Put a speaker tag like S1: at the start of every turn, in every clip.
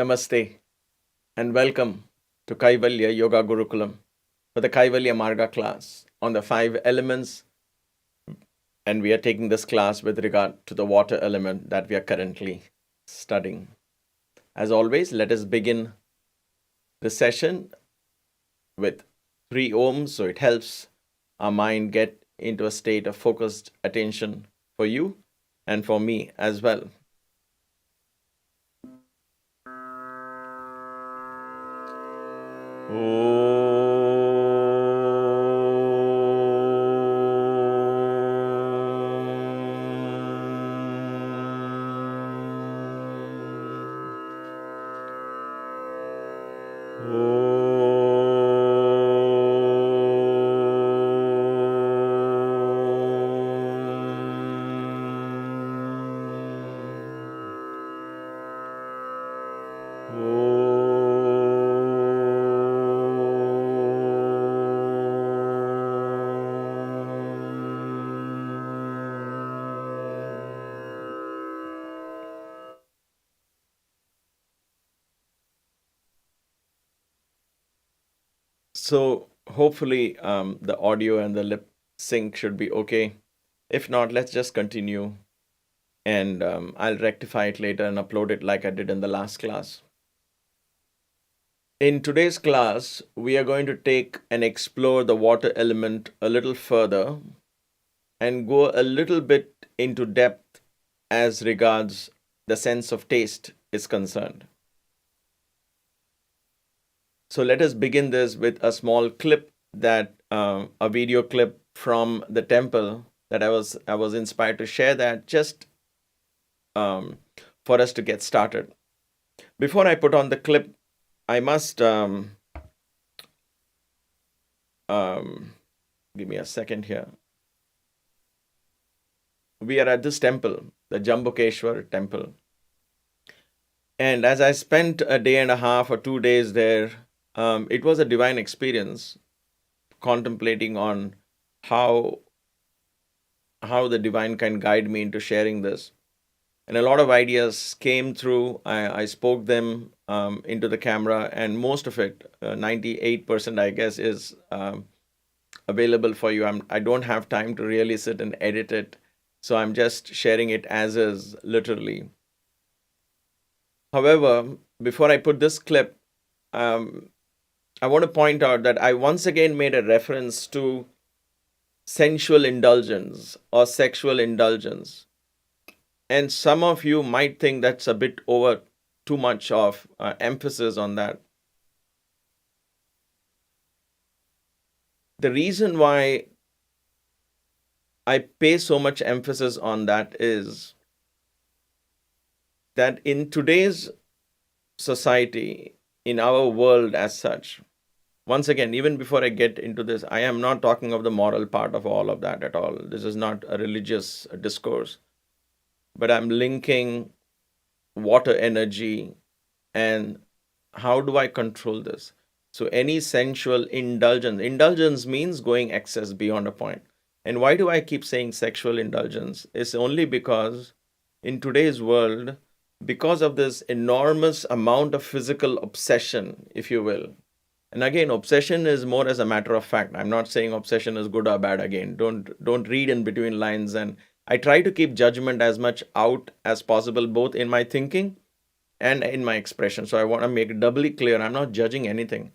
S1: Namaste and welcome to Kaivalya Yoga Gurukulam for the Kaivalya Marga class on the 5 elements, and we are taking this class with regard to the water element that we are currently studying. As always, let us begin the session with 3 Oms, so it helps our mind get into a state of focused attention for you and for me as well. So hopefully the audio and the lip sync should be okay. If not, let's just continue and I'll rectify it later and upload it like I did in the last class. In today's class, we are going to take and explore the water element a little further and go a little bit into depth as regards the sense of taste is concerned. So let us begin this with a small clip that a video clip from the temple that I was inspired to share that just for us to get started. Before I put on the clip, I must give me a second here. We are at this temple, the Jambukeshwar temple. And as I spent a day and a half or 2 days there, it was a divine experience contemplating on how the divine can guide me into sharing this. And a lot of ideas came through. I spoke them into the camera, and most of it, 98%, I guess, is available for you. I don't have time to really sit and edit it, so I'm just sharing it as is, literally. However, before I put this clip, I want to point out that I once again made a reference to sensual indulgence or sexual indulgence. And some of you might think that's a bit over too much of emphasis on that. The reason why I pay so much emphasis on that is that in today's society, in our world as such, once again, even before I get into this, I am not talking of the moral part of all of that at all. This is not a religious discourse. But I'm linking water energy and how do I control this? So any sensual indulgence means going excess beyond a point. And why do I keep saying sexual indulgence? It's only because in today's world, because of this enormous amount of physical obsession, if you will. And again, obsession is more as a matter of fact. I'm not saying obsession is good or bad again. Don't read in between lines. And I try to keep judgment as much out as possible, both in my thinking and in my expression. So I want to make it doubly clear, I'm not judging anything.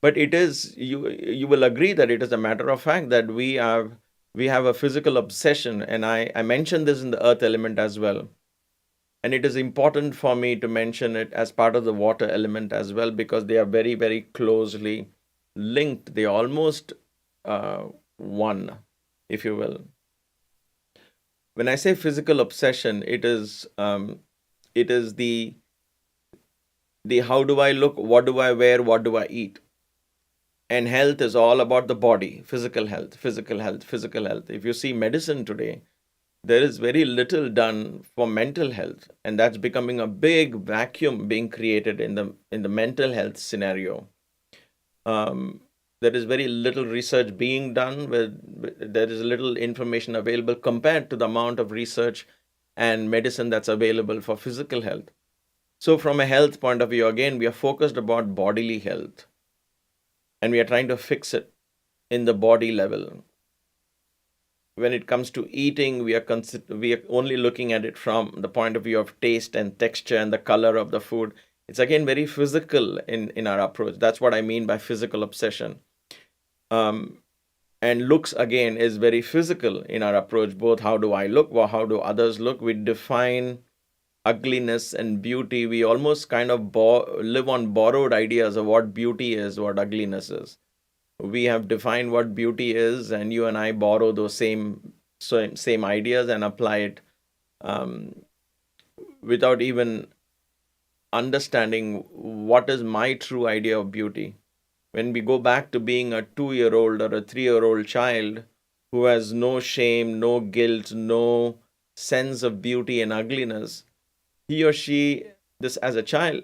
S1: But it is, you will agree that it is a matter of fact that we have a physical obsession. And I mentioned this in the earth element as well. And it is important for me to mention it as part of the water element as well, because they are very, very closely linked. They are almost one, if you will. When I say physical obsession, it is the how do I look, what do I wear, what do I eat. And health is all about the body, physical health, physical health, physical health. If you see medicine today, there is very little done for mental health, and that's becoming a big vacuum being created in the mental health scenario. Um, there is very little research being done. There is little information available compared to the amount of research and medicine that's available for physical health. So, from a health point of view, again, we are focused about bodily health, and we are trying to fix it in the body level. When it comes to eating, we are only looking at it from the point of view of taste and texture and the color of the food. It's again very physical in our approach. That's what I mean by physical obsession. Um, and looks again is very physical in our approach. Both how do I look, or how do others look? We define ugliness and beauty. We almost kind of live on borrowed ideas of what beauty is, what ugliness is. We have defined what beauty is, and you and I borrow those same ideas and apply it um, without even understanding what is my true idea of beauty. When we go back to being a 2 year old or a 3 year old child who has no shame, no guilt, no sense of beauty and ugliness, he or she, this as a child,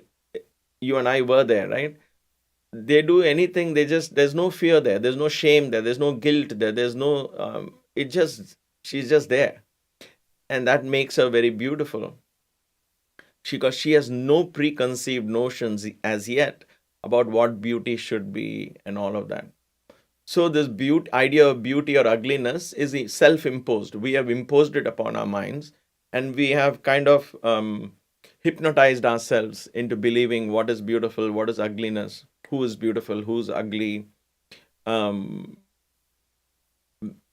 S1: you and I were there, right? They do anything, there's no fear there, there's no shame there, there's no guilt there, there's no it just she's just there, and that makes her very beautiful, because she has no preconceived notions as yet about what beauty should be and all of that. So this idea of beauty or ugliness is self-imposed. We have imposed it upon our minds, and we have kind of hypnotized ourselves into believing what is beautiful, what is ugliness, who is beautiful, who's ugly, um,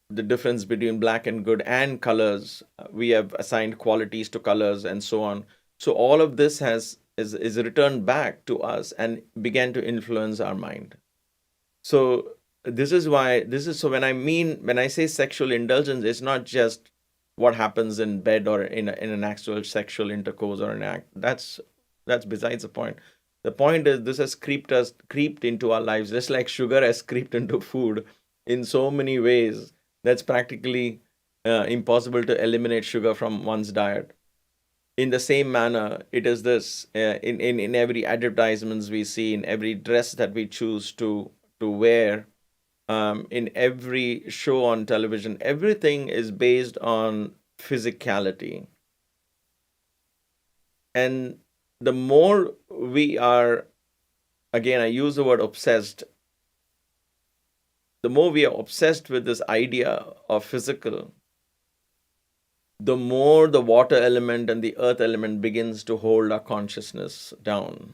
S1: the difference between black and good, and colors. We have assigned qualities to colors and so on. So all of this is returned back to us and began to influence our mind. So when I say sexual indulgence, it's not just what happens in bed or in an actual sexual intercourse or an act. That's besides the point. The point is this has creeped into our lives, just like sugar has creeped into food in so many ways. That's practically impossible to eliminate sugar from one's diet. In the same manner, it is this in every advertisements we see, in every dress that we choose to wear, in every show on television, everything is based on physicality. And the more we are, again, I use the word obsessed, the more we are obsessed with this idea of physical, the more the water element and the earth element begins to hold our consciousness down.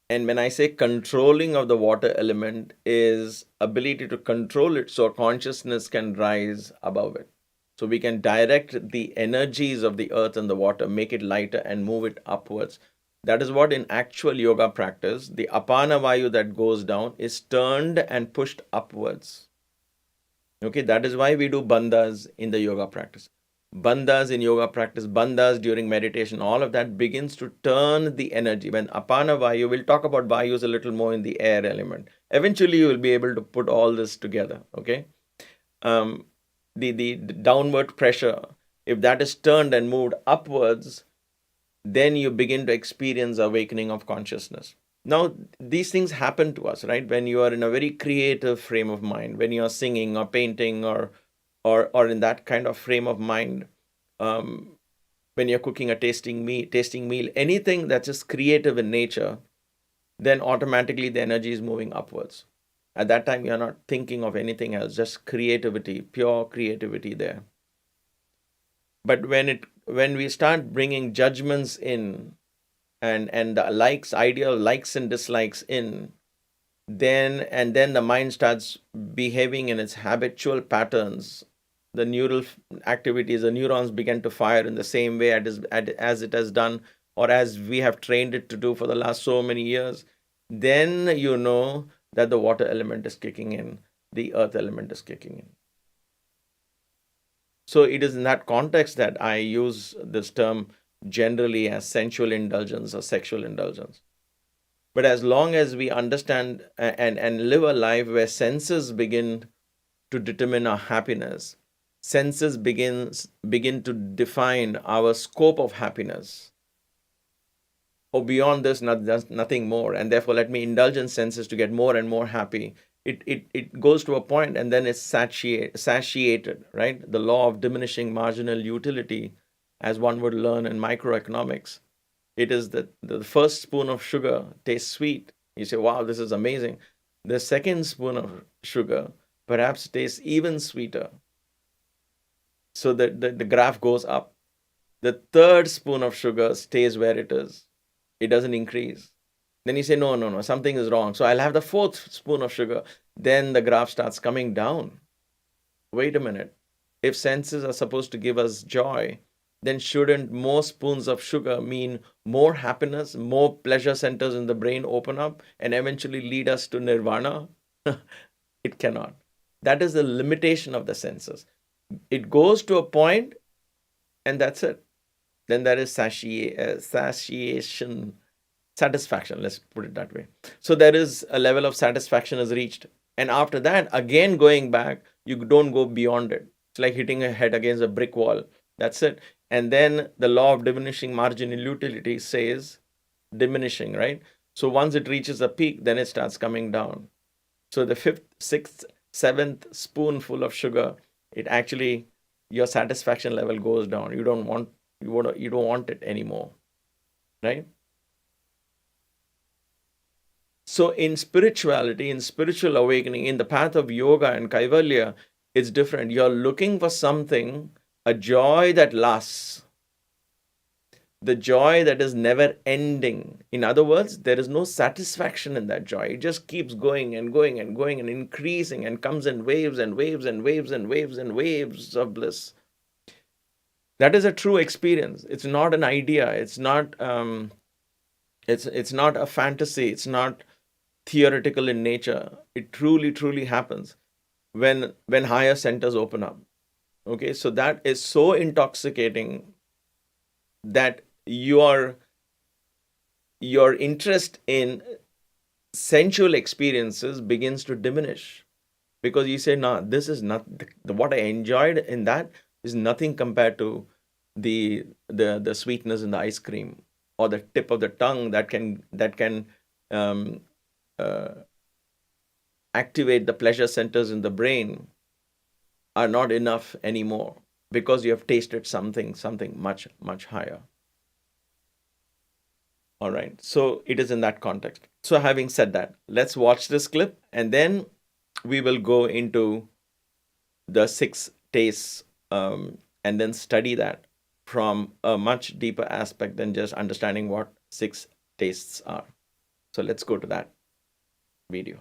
S1: And when I say controlling of the water element, is ability to control it so consciousness can rise above it. So we can direct the energies of the earth and the water, make it lighter and move it upwards. That is what in actual yoga practice, the apana vayu that goes down is turned and pushed upwards. Okay, that is why we do bandhas in the yoga practice. Bandhas in yoga practice, bandhas during meditation, all of that begins to turn the energy. When apana vayu, we'll talk about vayus a little more in the air element. Eventually, you will be able to put all this together, okay? The downward pressure, if that is turned and moved upwards, then you begin to experience awakening of consciousness. Now, these things happen to us, right? When you are in a very creative frame of mind, when you are singing or painting or in that kind of frame of mind, when you're cooking a tasting meal, anything that's just creative in nature, then automatically the energy is moving upwards. At that time, you're not thinking of anything else, just creativity, pure creativity there. But when we start bringing judgments in, and the idea of likes and dislikes in, then the mind starts behaving in its habitual patterns, the neural activities, the neurons begin to fire in the same way as it has done, or as we have trained it to do for the last so many years, then you know that the water element is kicking in, the earth element is kicking in. So it is in that context that I use this term generally as sensual indulgence or sexual indulgence. But as long as we understand and live a life where senses begin to determine our happiness, senses begin to define our scope of happiness. Or beyond this, nothing more. And therefore, let me indulge in senses to get more and more happy. It goes to a point and then it's satiated, right? The law of diminishing marginal utility, as one would learn in microeconomics. It is that the first spoon of sugar tastes sweet. You say, wow, this is amazing. The second spoon of sugar perhaps tastes even sweeter. So that the graph goes up. The third spoon of sugar stays where it is. It doesn't increase. Then you say, no, something is wrong. So I'll have the fourth spoon of sugar. Then the graph starts coming down. Wait a minute. If senses are supposed to give us joy, then shouldn't more spoons of sugar mean more happiness, more pleasure centers in the brain open up and eventually lead us to nirvana? It cannot. That is the limitation of the senses. It goes to a point and that's it. Then there is satiation, satisfaction, let's put it that way. So there is a level of satisfaction is reached. And after that, again going back, you don't go beyond it. It's like hitting a head against a brick wall. That's it. And then the law of diminishing marginal utility says diminishing, right? So once it reaches a peak, then it starts coming down. So the fifth, sixth, seventh spoonful of sugar, it actually, your satisfaction level goes down. You don't want it anymore, right? So in spirituality, in spiritual awakening, in the path of yoga and kaivalya, it's different. You're looking for something, a joy that lasts, the joy that is never ending. In other words, there is no satisfaction in that joy. It just keeps going and going and going and increasing and comes in waves and waves and waves and waves and waves of bliss. That is a true experience. It's not an idea. It's not it's not a fantasy. It's not theoretical in nature. It truly happens when higher centers open up. Okay, so that is so intoxicating that your interest in sensual experiences begins to diminish, because you say, no, this is not what I enjoyed in that is nothing compared to the sweetness in the ice cream or the tip of the tongue that can activate the pleasure centers in the brain are not enough anymore, because you have tasted something much higher. All right, so it is in that context. So having said that, let's watch this clip and then we will go into the 6 tastes and then study that from a much deeper aspect than just understanding what 6 tastes are. So let's go to that video.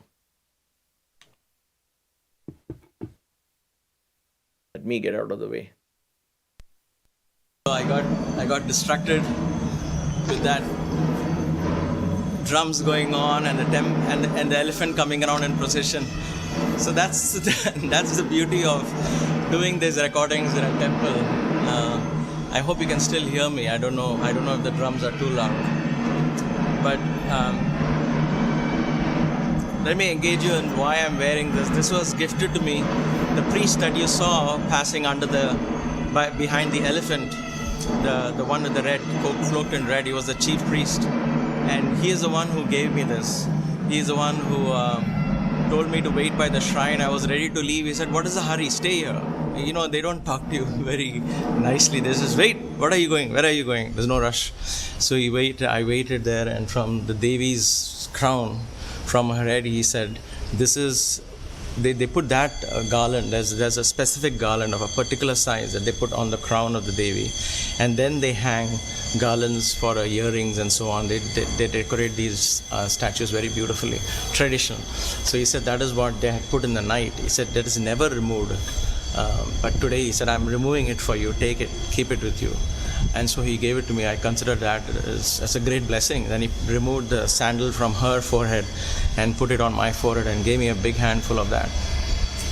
S1: Let me get out of the way.
S2: I got distracted with that drums going on and the elephant coming around in procession. So that's the beauty of doing these recordings in a temple. I hope you can still hear me. I don't know if the drums are too loud. But let me engage you in why I'm wearing this. This was gifted to me. The priest that you saw passing behind the elephant, the one with the red, cloaked in red, he was the chief priest. And he is the one who gave me this. He is the one who told me to wait by the shrine. I was ready to leave. He said, what is the hurry? Stay here. You know, they don't talk to you very nicely. They just, wait, what are you going? Where are you going? There's no rush. So I waited there, and from the Devi's crown, from her head, he said, this is, they put that garland, there's a specific garland of a particular size that they put on the crown of the Devi. And then they hang garlands for earrings and so on. They decorate these statues very beautifully, traditional. So he said that is what they had put in the night. He said that is never removed. But today he said, I'm removing it for you. Take it, keep it with you. And so he gave it to me. I consider that as a great blessing. Then he removed the sandal from her forehead and put it on my forehead and gave me a big handful of that.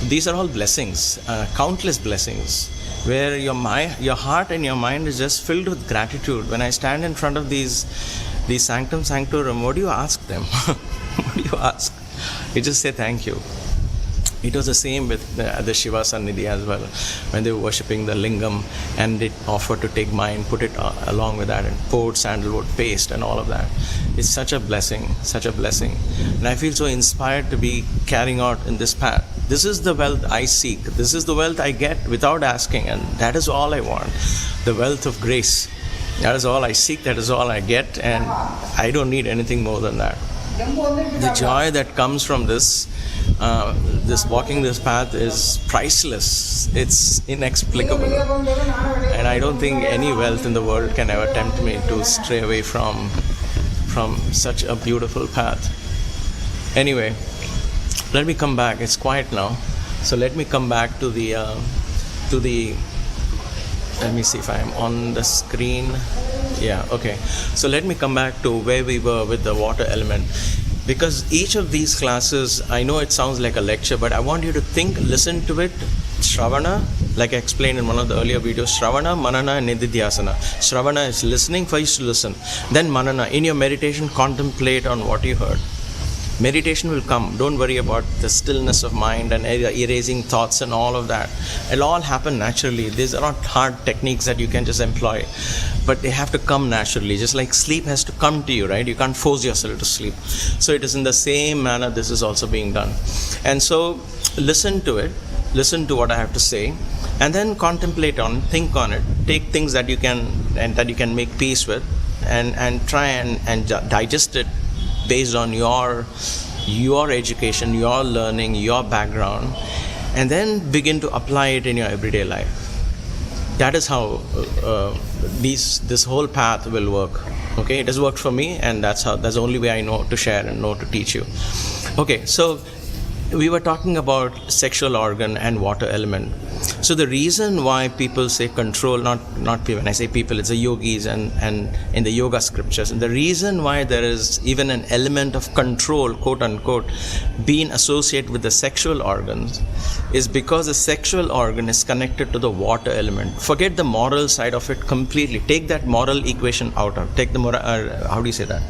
S2: These are all blessings, countless blessings, where your heart and your mind is just filled with gratitude. When I stand in front of these sanctum sanctorum, what do you ask them? What do you ask? You just say thank you. It was the same with the Shiva Sannidhi as well, when they were worshipping the lingam and they offered to take mine, put it along with that, and poured sandalwood paste and all of that. It's such a blessing, such a blessing. And I feel so inspired to be carrying out in this path. This is the wealth I seek. This is the wealth I get without asking, and that is all I want. The wealth of grace. That is all I seek, that is all I get, and I don't need anything more than that. The joy that comes from this walking this path is priceless. It's inexplicable, and I don't think any wealth in the world can ever tempt me to stray away from such a beautiful path. Anyway, let me come back. It's quiet now, so let me come back to the let me see if I'm on the screen. Yeah, okay. So let me come back to where we were with the water element. Because each of these classes, I know it sounds like a lecture, but I want you to think, listen to it. Shravana, like I explained in one of the earlier videos, Shravana, Manana, and Nididhyasana. Shravana is listening, first listen. Then Manana, in your meditation, contemplate on what you heard. Meditation will come. Don't worry about the stillness of mind and erasing thoughts and all of that. It'll all happen naturally. These are not hard techniques that you can just employ, but they have to come naturally. Just like sleep has to come to you, right? You can't force yourself to sleep. So it is in the same manner this is also being done. And so listen to it. Listen to what I have to say, and then contemplate on, think on it. Take things that you can make peace with, and try and digest it based on your education, your learning, your background, and then begin to apply it in your everyday life. That is how this whole path will work. Okay, it has worked for me, and that's the only way I know to share and know to teach you. Okay, so we were talking about sexual organ and water element. So the reason why people say control, not people, when I say people, it's the yogis and in the yoga scriptures, and the reason why there is even an element of control, quote unquote, being associated with the sexual organs is because the sexual organ is connected to the water element. Forget the moral side of it completely. Take that moral equation out of, take the how do you say that?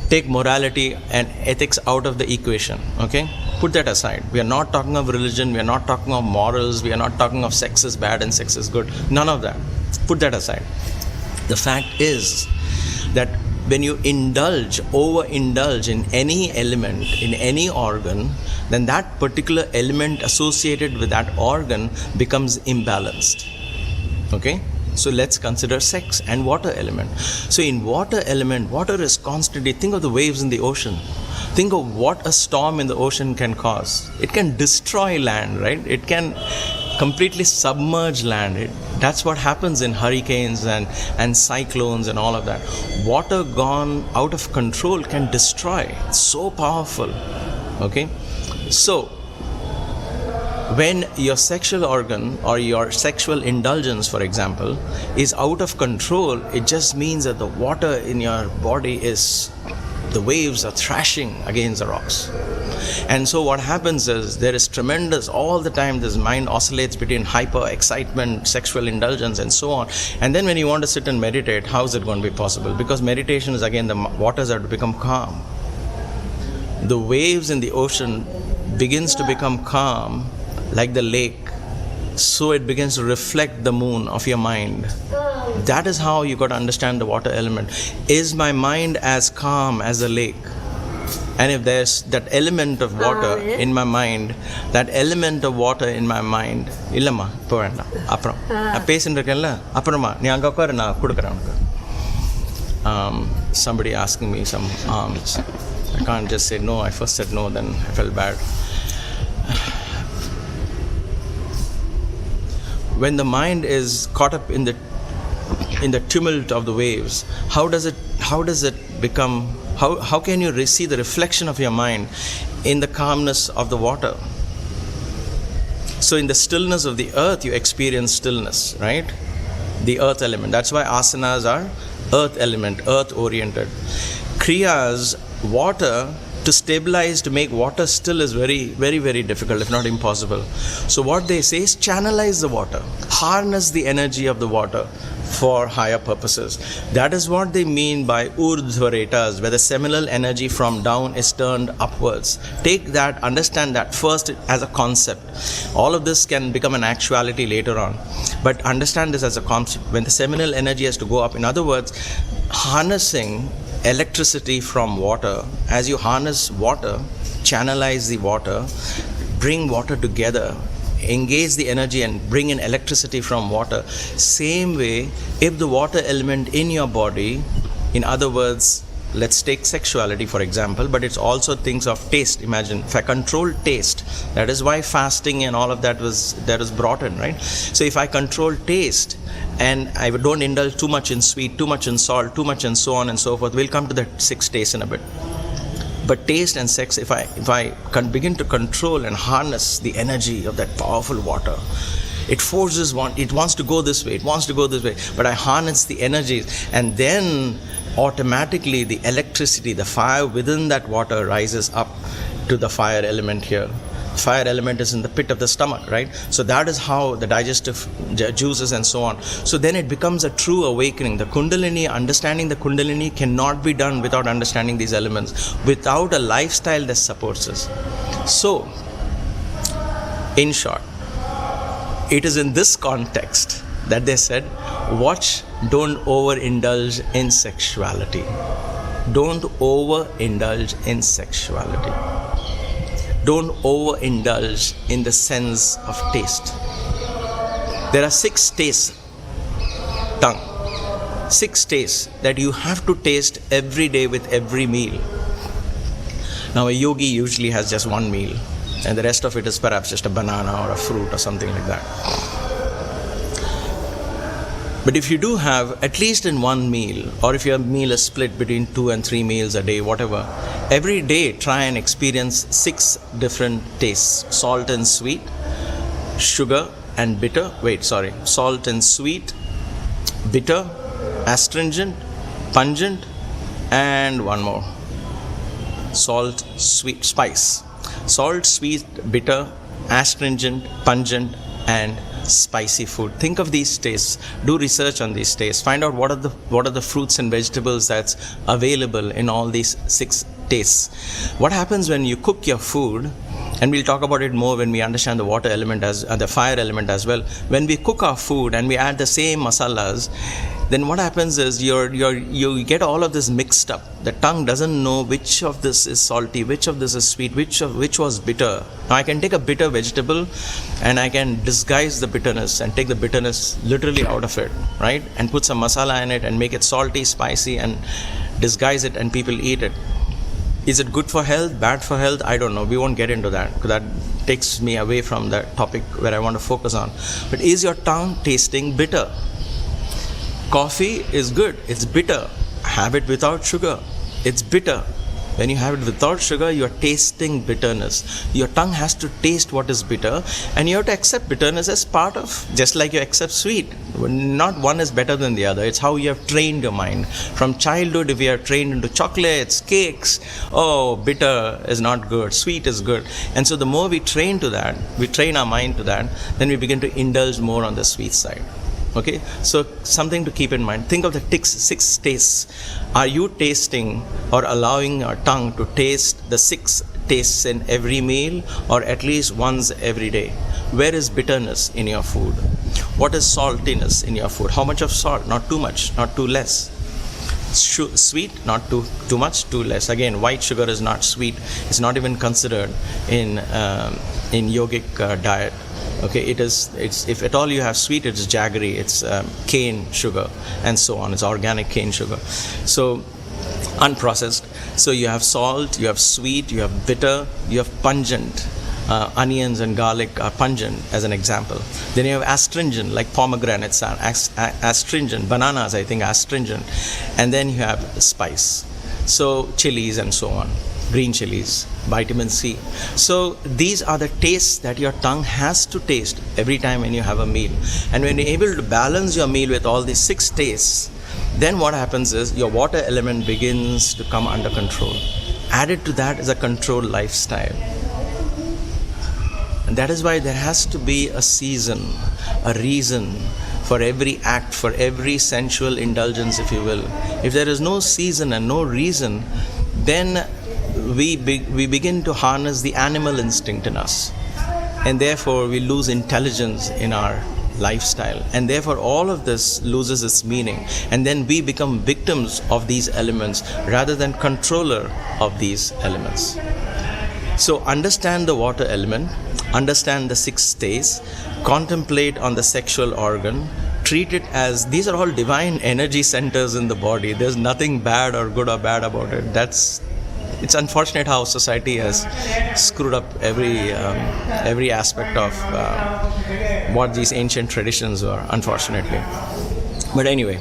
S2: Take morality and ethics out of the equation, okay? Put that aside. We are not talking of religion, we are not talking of morals, we are not talking of sex is bad and sex is good. None of that. Put that aside. The fact is that when you overindulge in any element, in any organ, then that particular element associated with that organ becomes imbalanced, okay? So let's consider sex and water element. So in water element, water is constantly, think of the waves in the ocean. Think of what a storm in the ocean can cause. It can destroy land, right? It can completely submerge land. That's what happens in hurricanes and cyclones and all of that. Water gone out of control can destroy. It's so powerful, okay? So when your sexual organ or your sexual indulgence, for example, is out of control, it just means that the water in your body the waves are thrashing against the rocks. And so what happens is there is tremendous, all the time this mind oscillates between hyper excitement, sexual indulgence and so on. And then when you want to sit and meditate, how is it going to be possible? Because meditation is, again, the waters are to become calm. The waves in the ocean begins to become calm like the lake, so it begins to reflect the moon of your mind. That is how you got to understand the water element. Is my mind as calm as the lake? And if there's that element of water in my mind, illamma po vendam apram na pesindirukella aprama nee anga ukkar na kudukuren unakku. Somebody asking me some alms. I can't just say no. I first said no, then I felt bad. When the mind is caught up in the tumult of the waves, how does it become, how can you see the reflection of your mind in the calmness of the water? So in the stillness of the earth, you experience stillness, right? The earth element. That's why asanas are earth element, earth oriented. Kriyas, water, to stabilize, to make water still is very, very, very difficult, if not impossible. So what they say is channelize the water, harness the energy of the water for higher purposes. That is what they mean by urdhvaretas, where the seminal energy from down is turned upwards. Take that, understand that first as a concept. All of this can become an actuality later on, but understand this as a concept. When the seminal energy has to go up, in other words, harnessing electricity from water. As you harness water, channelize the water, bring water together, engage the energy and bring in electricity from water. Same way, if the water element in your body, in other words, let's take sexuality for example, but it's also things of taste. Imagine if I control taste, that is why fasting and all of that was brought in, right? So if I control taste and I don't indulge too much in sweet, too much in salt, too much and so on and so forth, we'll come to the 6 tastes in a bit. But taste and sex, if I can begin to control and harness the energy of that powerful water, it forces it wants to go this way, but I harness the energies, and then automatically the electricity, the fire within that water rises up to the fire element here. Fire element is in the pit of the stomach, right? So that is how the digestive juices and so on. So then it becomes a true awakening. The Kundalini, understanding the Kundalini cannot be done without understanding these elements, without a lifestyle that supports us. So, in short, it is in this context that they said, watch, don't overindulge in sexuality. Don't overindulge in sexuality. Don't overindulge in the sense of taste. There are 6 tastes, tongue. 6 tastes that you have to taste every day with every meal. Now a yogi usually has just one meal, and the rest of it is perhaps just a banana or a fruit or something like that. But if you do have at least in one meal, or if your meal is split between 2 and 3 meals a day, whatever, every day try and experience 6 different tastes: salt and sweet, sugar and bitter. Salt and sweet, bitter, astringent, pungent, and one more. Salt, sweet, spice. Salt, sweet, bitter, astringent, pungent, and spicy food. Think of these tastes. Do research on these tastes. Find out what are the fruits and vegetables that's available in all these 6 tastes. What happens when you cook your food, and we'll talk about it more when we understand the water element as the fire element as well. When we cook our food and we add the same masalas, then what happens is you get all of this mixed up. The tongue doesn't know which of this is salty, which of this is sweet, which was bitter. Now I can take a bitter vegetable and I can disguise the bitterness and take the bitterness literally out of it, right? And put some masala in it and make it salty, spicy, and disguise it, and people eat it. Is it good for health, bad for health? I don't know. We won't get into that, because that takes me away from that topic where I want to focus on. But is your tongue tasting bitter? Coffee is good. It's bitter. Have it without sugar. It's bitter. When you have it without sugar, you are tasting bitterness. Your tongue has to taste what is bitter, and you have to accept bitterness as part of, just like you accept sweet. Not one is better than the other. It's how you have trained your mind. From childhood, if we are trained into chocolates, cakes, oh, bitter is not good, sweet is good. And so the more we train to that, we train our mind to that, then we begin to indulge more on the sweet side. Okay, so something to keep in mind. Think of the 6 tastes. Are you tasting or allowing your tongue to taste the 6 tastes in every meal, or at least once every day? Where is bitterness in your food? What is saltiness in your food? How much of salt? Not too much, not too less. Sweet, not too much, too less. Again, white sugar is not sweet. It's not even considered in yogic diet. Okay, it's if at all you have sweet, it's jaggery, it's cane sugar, and so on. It's organic cane sugar, so unprocessed. So you have salt, you have sweet, you have bitter, you have pungent. Onions and garlic are pungent, as an example. Then you have astringent, like pomegranates are astringent. Bananas, I think, astringent. And then you have spice. So chilies and so on. Green chilies, vitamin C. So these are the tastes that your tongue has to taste every time when you have a meal. And when you're able to balance your meal with all these 6 tastes, then what happens is your water element begins to come under control. Added to that is a controlled lifestyle. And that is why there has to be a season, a reason for every act, for every sensual indulgence, if you will. If there is no season and no reason, then we begin to harness the animal instinct in us. And therefore, we lose intelligence in our lifestyle. And therefore, all of this loses its meaning. And then we become victims of these elements rather than controller of these elements. So understand the water element, understand the 6 states, contemplate on the sexual organ, treat it as these are all divine energy centers in the body. There's nothing bad or good or bad about it. It's unfortunate how society has screwed up every aspect of what these ancient traditions were, unfortunately. But anyway,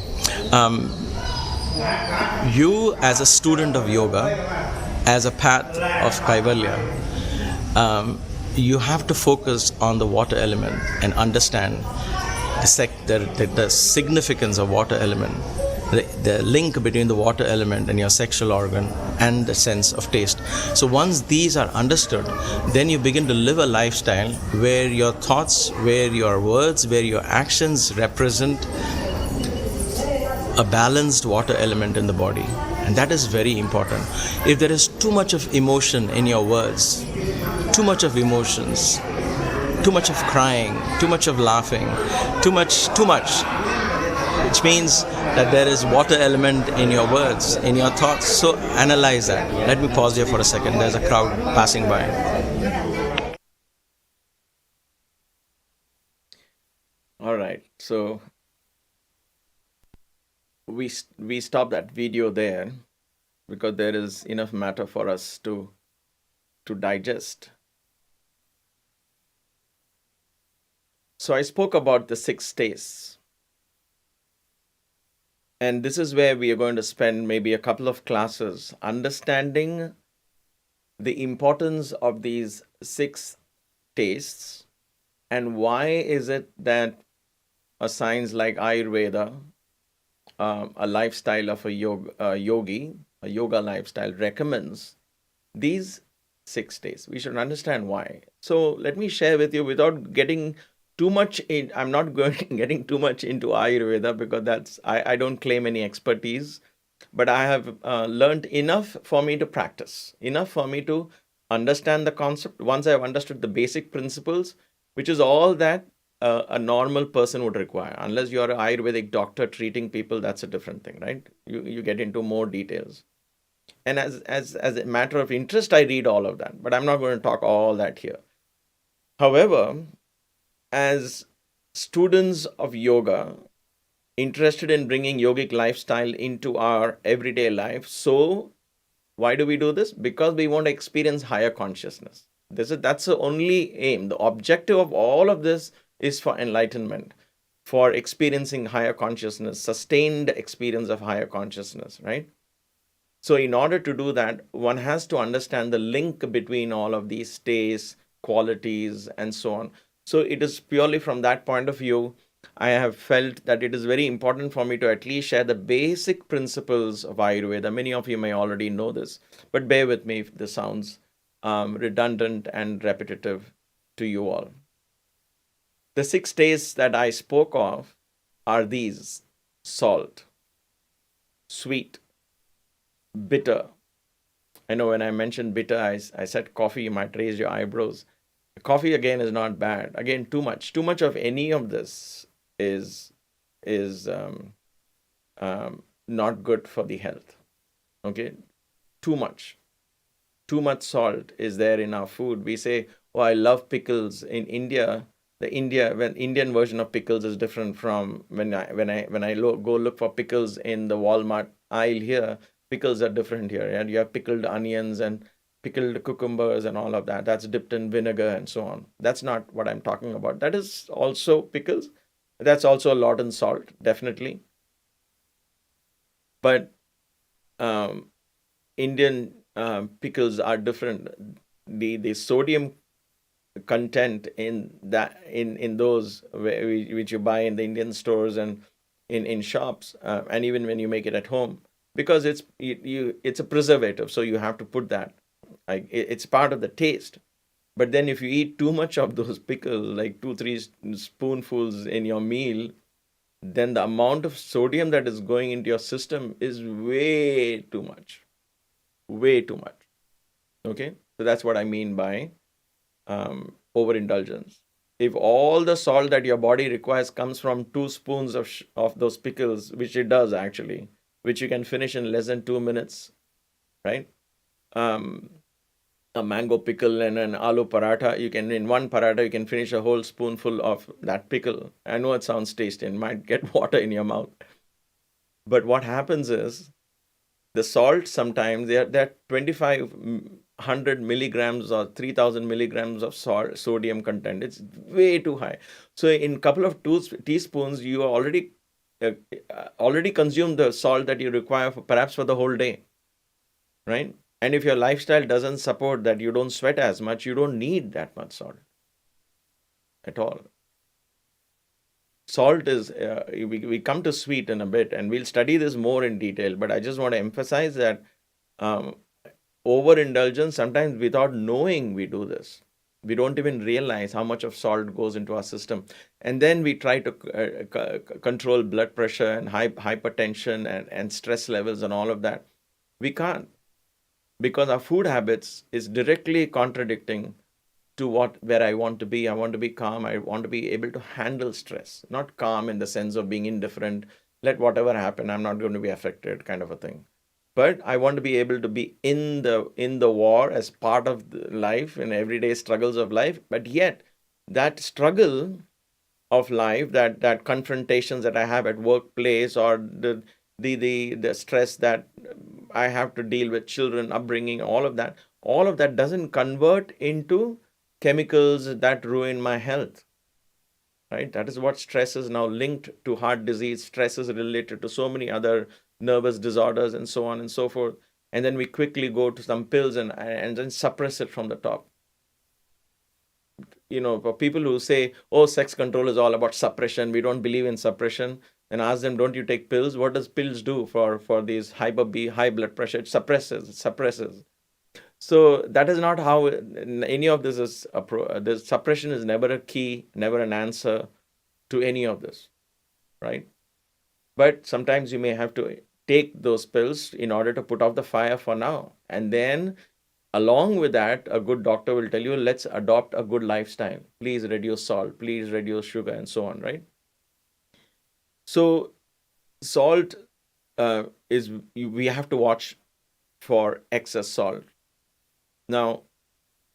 S2: you as a student of yoga, as a path of Kaivalya, you have to focus on the water element and understand the significance of water element, the link between the water element and your sexual organ and the sense of taste. So once these are understood, then you begin to live a lifestyle where your thoughts, where your words, where your actions represent a balanced water element in the body. And that is very important. If there is too much of emotion in your words, too much of emotions, too much of crying, too much of laughing, too much, which means that there is water element in your words, in your thoughts. So analyze that. Let me pause here for a second. There's a crowd passing by.
S1: All right. So we stop that video there because there is enough matter for us to digest. So I spoke about the 6 tastes. And this is where we are going to spend maybe a couple of classes understanding the importance of these 6 tastes and why is it that a science like Ayurveda, a lifestyle of a yogi, a yoga lifestyle recommends these 6 days. We should understand why. So let me share with you without getting too much in. I'm not getting too much into Ayurveda because I don't claim any expertise, but I have learned enough for me to practice, enough for me to understand the concept. Once I've understood the basic principles, which is all that a normal person would require. Unless you're an Ayurvedic doctor treating people, that's a different thing, right? You get into more details. And as a matter of interest, I read all of that, but I'm not going to talk all that here. However, as students of yoga, interested in bringing yogic lifestyle into our everyday life, so why do we do this? Because we want to experience higher consciousness. That's the only aim. The objective of all of this is for enlightenment, for experiencing higher consciousness, sustained experience of higher consciousness, right? So in order to do that, one has to understand the link between all of these states, qualities, and so on. So it is purely from that point of view, I have felt that it is very important for me to at least share the basic principles of Ayurveda. Many of you may already know this, but bear with me if this sounds redundant and repetitive to you all. The 6 tastes that I spoke of are these: salt, sweet, bitter. I know when I mentioned bitter, I said coffee, you might raise your eyebrows. Coffee again is not bad. Again, too much of any of this is not good for the health. Okay, too much salt is there in our food. We say, "Oh, I love pickles." In India, Indian version of pickles is different from when I go look for pickles in the Walmart aisle here. Pickles are different here, and you have pickled onions and pickled cucumbers and all of that. That's dipped in vinegar and so on. That's not what I'm talking about. That is also pickles. That's also a lot in salt, definitely. But Indian pickles are different. The sodium content in those which you buy in the Indian stores and in shops, and even when you make it at home, because it's a preservative, so you have to put that. Like it's part of the taste. But then if you eat too much of those pickles, like 2-3 spoonfuls in your meal, then the amount of sodium that is going into your system is way too much. Way too much. Okay? So that's what I mean by overindulgence. If all the salt that your body requires comes from 2 spoons of those pickles, which it does actually, which you can finish in less than 2 minutes, right? Um, a mango pickle and an aloo paratha, you can, in one paratha, you can finish a whole spoonful of that pickle. I know it sounds tasty and might get water in your mouth. But what happens is the salt sometimes they're 2500 milligrams or 3000 milligrams of sodium content. It's way too high. So in couple of teaspoons you uh, already consume the salt that you require for perhaps for the whole day, right? And if your lifestyle doesn't support that, you don't sweat as much, you don't need that much salt at all. Salt is we come to sweet in a bit, and we'll study this more in detail, but I just want to emphasize that um, overindulgence, sometimes without knowing we do this, we don't even realize how much of salt goes into our system, and then we try to control blood pressure and hypertension and stress levels and all of that. We can't, because our food habits is directly contradicting to where I want to be. I want to be calm. I want to be able to handle stress, not calm in the sense of being indifferent. Let whatever happen, I'm not going to be affected, kind of a thing. But I want to be able to be in the war as part of the life and everyday struggles of life. But yet, that struggle of life, that confrontations that I have at workplace, or the stress that I have to deal with children, upbringing, all of that doesn't convert into chemicals that ruin my health, right? That is what stress is now linked to heart disease. Stress is related to so many other nervous disorders and so on and so forth. And then we quickly go to some pills and then suppress it from the top. For people who say, oh, sex control is all about suppression, we don't believe in suppression, and ask them, don't you take pills? What does pills do for these high blood pressure? It suppresses. So that is not how any of this is. The suppression is never a key, never an answer to any of this, right? But sometimes you may have to take those pills in order to put off the fire for now. And then along with that, a good doctor will tell you, let's adopt a good lifestyle. Please reduce salt, please reduce sugar, and so on, right? So salt we have to watch for excess salt. Now,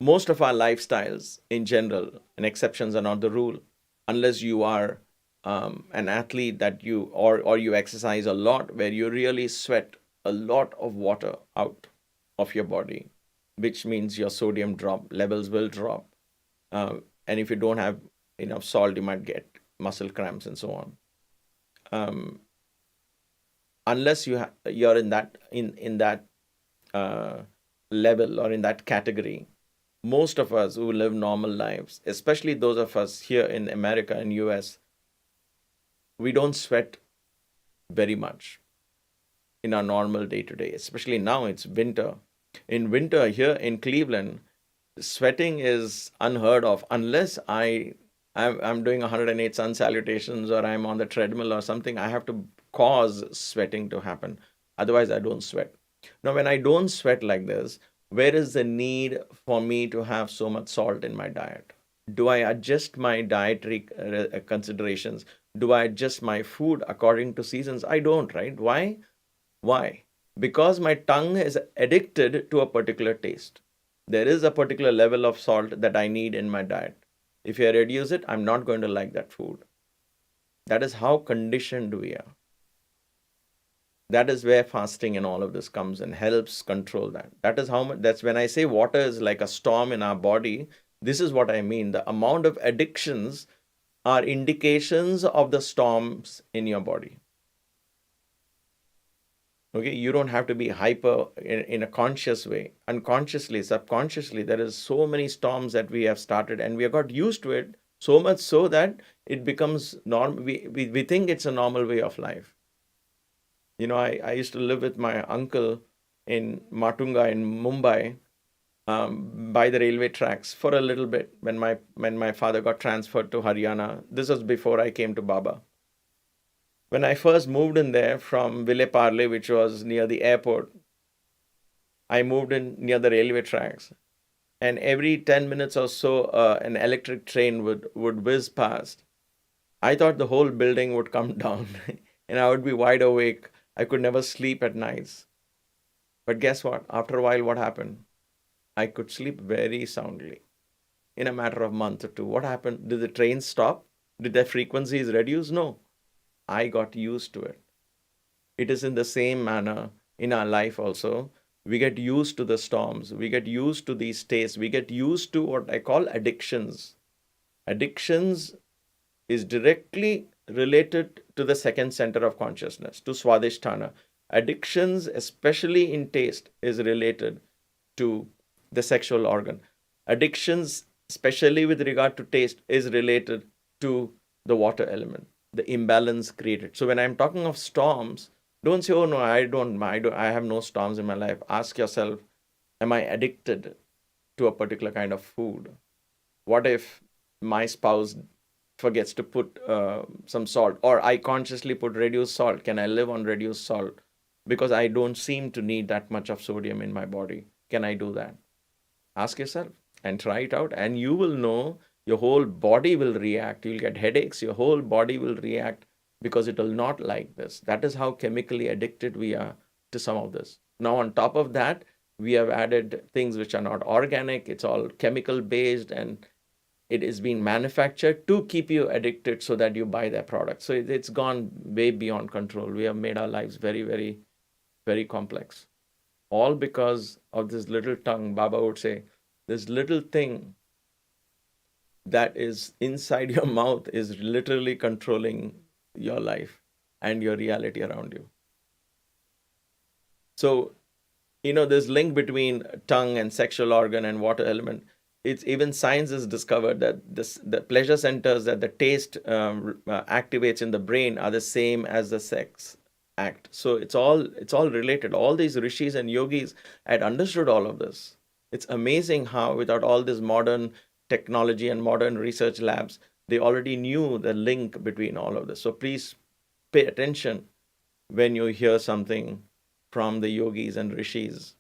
S1: most of our lifestyles in general, and exceptions are not the rule, unless you are an athlete that or you exercise a lot, where you really sweat a lot of water out of your body, which means your sodium levels will drop. And if you don't have enough salt, you might get muscle cramps and so on. Unless you're in that level or in that category, most of us who live normal lives, especially those of us here in America and US, we don't sweat very much in our normal day to day. Especially now it's winter. In winter here in Cleveland, sweating is unheard of unless I'm doing 108 sun salutations, or I'm on the treadmill or something. I have to cause sweating to happen. Otherwise, I don't sweat. Now, when I don't sweat like this, where is the need for me to have so much salt in my diet? Do I adjust my dietary considerations? Do I adjust my food according to seasons? I don't, right? Why? Why? Because my tongue is addicted to a particular taste. There is a particular level of salt that I need in my diet. If I reduce it, I'm not going to like that food. That is how conditioned we are. That is where fasting and all of this comes and helps control that. That is how much. That's when I say water is like a storm in our body. This is what I mean. The amount of addictions are indications of the storms in your body. Okay, you don't have to be hyper in a conscious way. Unconsciously, subconsciously, there is so many storms that we have started, and we have got used to it so much so that it becomes normal. We think it's a normal way of life. I used to live with my uncle in Matunga in Mumbai, by the railway tracks for a little bit when my father got transferred to Haryana. This was before I came to Baba. When I first moved in there from Ville Parle, which was near the airport, I moved in near the railway tracks, and every 10 minutes or so, an electric train would whiz past. I thought the whole building would come down, and I would be wide awake. I could never sleep at nights. But guess what? After a while, what happened? I could sleep very soundly in a matter of a month or two. What happened? Did the train stop? Did their frequencies reduce? No. I got used to it. It is in the same manner in our life also. We get used to the storms. We get used to these states. We get used to what I call addictions. Addictions is directly related to the second center of consciousness, to Swadhisthana. Addictions, especially in taste, is related to the sexual organ. Addictions, especially with regard to taste, is related to the water element, the imbalance created. So when I'm talking of storms, don't say, "Oh no, I have no storms in my life." Ask yourself, am I addicted to a particular kind of food? What if my spouse forgets to put some salt, or I consciously put reduced salt? Can I live on reduced salt because I don't seem to need that much of sodium in my body? Can I do that? Ask yourself and try it out, and you will know. Your whole body will react. You'll get headaches. Your whole body will react because it will not like this. That is how chemically addicted we are to some of this. Now, on top of that, we have added things which are not organic. It's all chemical based, and it is being manufactured to keep you addicted so that you buy their product. So it's gone way beyond control. We have made our lives very, very, very complex. All because of this little tongue. Baba would say, this little thing that is inside your mouth is literally controlling your life and your reality around you. So, this link between tongue and sexual organ and water element, it's even science has discovered that the pleasure centers that the taste activates in the brain are the same as the sex act. So it's all related. All these rishis and yogis had understood all of this. It's amazing how, without all this modern technology and modern research labs, they already knew the link between all of this. So please pay attention when you hear something from the yogis and rishis.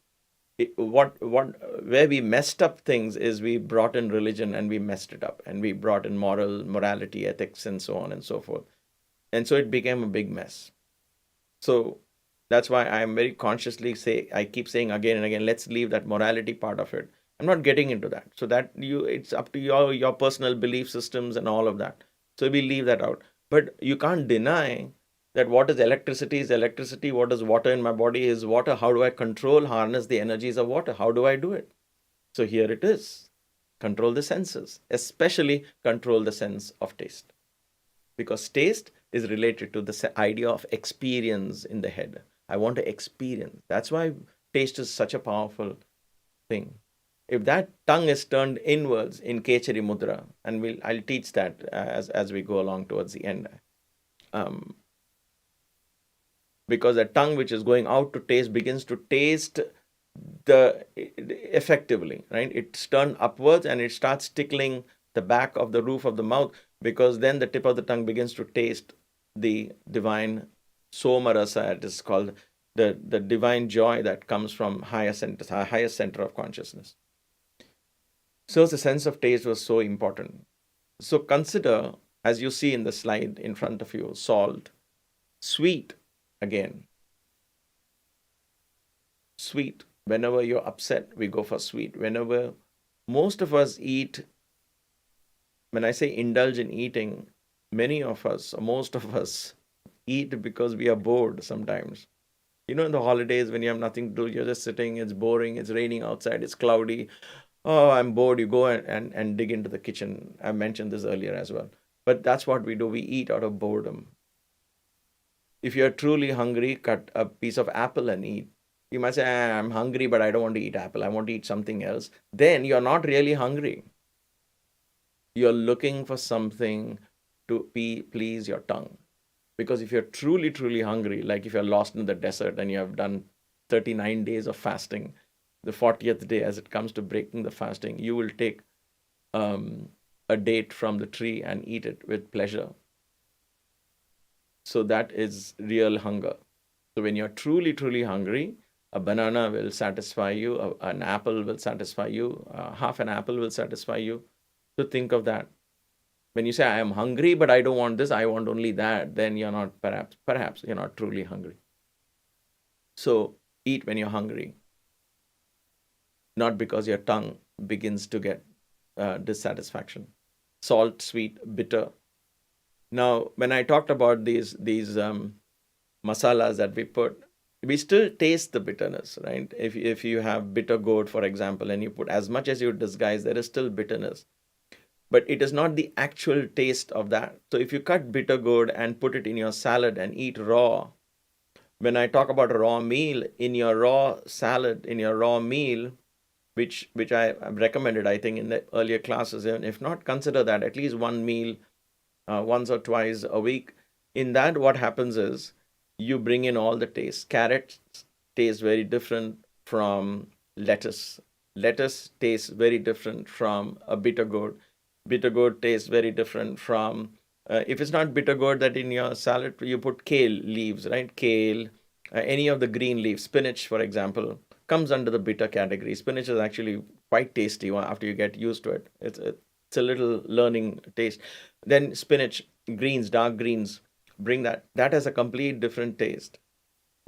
S1: Where we messed up things is we brought in religion and we messed it up, and we brought in morality, ethics, and so on and so forth. And so it became a big mess. So that's why I am very consciously I keep saying again and again, let's leave that morality part of it. I'm not getting into that. So that it's up to your personal belief systems and all of that. So we leave that out. But you can't deny that what is electricity is electricity. What is water in my body is water. How do I harness the energies of water? How do I do it? So here it is. Control the senses, especially control the sense of taste. Because taste is related to the idea of experience in the head. I want to experience. That's why taste is such a powerful thing. If that tongue is turned inwards in Kechari Mudra, and I'll teach that as we go along towards the end, because the tongue which is going out to taste begins to taste effectively, right? It's turned upwards and it starts tickling the back of the roof of the mouth, because then the tip of the tongue begins to taste the divine somarasa, it is called, the divine joy that comes from highest center of consciousness. So the sense of taste was so important. So consider, as you see in the slide in front of you, salt, sweet again. Sweet. Whenever you're upset, we go for sweet. Whenever most of us eat, when I say indulge in eating, many of us, or most of us, eat because we are bored sometimes. In the holidays when you have nothing to do, you're just sitting, it's boring, it's raining outside, it's cloudy. Oh, I'm bored. You go and dig into the kitchen. I mentioned this earlier as well. But that's what we do. We eat out of boredom. If you're truly hungry, cut a piece of apple and eat. You might say, I'm hungry, but I don't want to eat apple. I want to eat something else. Then you're not really hungry. You're looking for something to please your tongue. Because if you're truly, truly hungry, like if you're lost in the desert and you have done 39 days of fasting, the 40th day, as it comes to breaking the fasting, you will take a date from the tree and eat it with pleasure. So that is real hunger. So when you're truly, truly hungry, a banana will satisfy you, an apple will satisfy you, half an apple will satisfy you. So think of that. When you say, I am hungry, but I don't want this, I want only that, then you're not, perhaps you're not truly hungry. So eat when you're hungry, not because your tongue begins to get dissatisfaction. Salt, sweet, bitter. Now, when I talked about these masalas that we put, we still taste the bitterness, right? If you have bitter gourd, for example, and you put as much as you disguise, there is still bitterness. But it is not the actual taste of that. So if you cut bitter gourd and put it in your salad and eat raw, when I talk about a raw meal, in your raw salad, in your raw meal, which I have recommended, I think, in the earlier classes, and if not, consider that at least one meal, once or twice a week. In that, what happens is you bring in all the tastes. Carrots taste very different from lettuce. Lettuce tastes very different from a bitter gourd. Bitter gourd tastes very different from, if it's not bitter gourd, that in your salad you put kale leaves, right? Kale, any of the green leaves, spinach, for example, comes under the bitter category. Spinach is actually quite tasty after you get used to it. It's a little learning taste. Then spinach, greens, dark greens, bring that. That has a complete different taste.